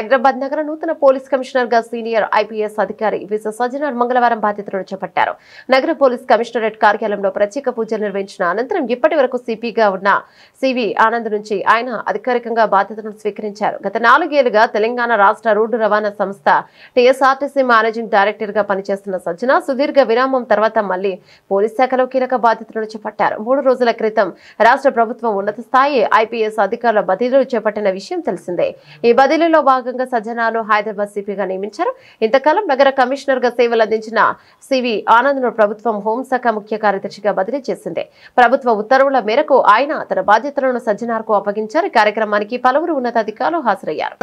హైదరాబాద్ నగర నూతన police commissioner గా సీనియర్ ఐపీఎస్ అధికారి విశ్వ సజ్జనార్ మంగళవారం బాధ్యతలను చేపట్టారు. నగర పోలీస్ కమిషనరేట్ కార్యాలయంలో ప్రత్యేక పూజలు నిర్వహించిన అనంతరం ఇప్పటి వరకు సిపిగా ఉన్న సివి ఆనంద్ నుంచి ఆయన అధికారికంగా బాధ్యతలను స్వీకరించారు. గత 4 ఏళ్లుగా తెలంగాణ రాష్ట్ర రోడ్డు రవాణా సంస్థ టీఎస్ఆర్టీసీ మేనేజింగ్ డైరెక్టర్ గా పనిచేస్తున్న సజ్జన సుదీర్ఘ విరామం తర్వాత మళ్లీ పోలీస్ శాఖలో కీలక బాధ్యతలను చేపట్టారు. 3 రోజుల క్రితం రాష్ట్ర ప్రభుత్వం ఉన్నత స్థాయి ఐపీఎస్ అధికారుల బదిలీలు చేపట్టిన విషయం తెలిసిందే. ఈ బదిలీలో భాగంగా సజ్జనాను హైదరాబాద్ సిపిగా నియమించారు. ఇంతకాలం నగర కమిషనర్ గా సేవలు అందించిన సివి ఆనంద్ ను ప్రభుత్వం హోంశాఖ ముఖ్య కార్యదర్శిగా బదిలీ చేసింది. ప్రభుత్వ ఉత్తర్వుల మేరకు ఆయన తన బాధ్యతలను సజ్జనార్కు అప్పగించారు. ఈ కార్యక్రమానికి పలువురు ఉన్నతాధికారులు హాజరయ్యారు.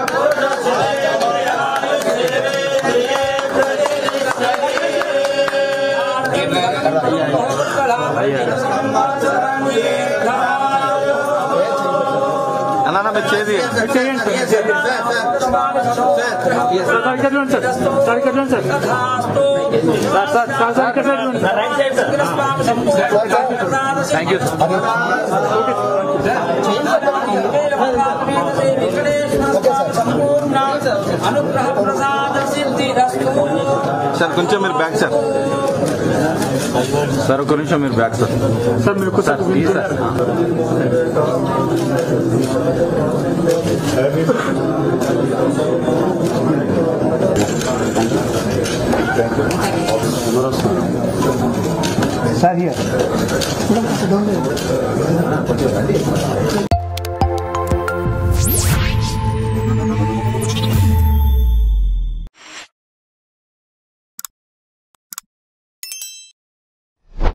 సార్ కొంచెం మీరు బ్యాక్ సార్ సార్ ఒక నిమిషం మీరు బ్యాక్ సార్ సార్ మీరు సార్ Sir, here.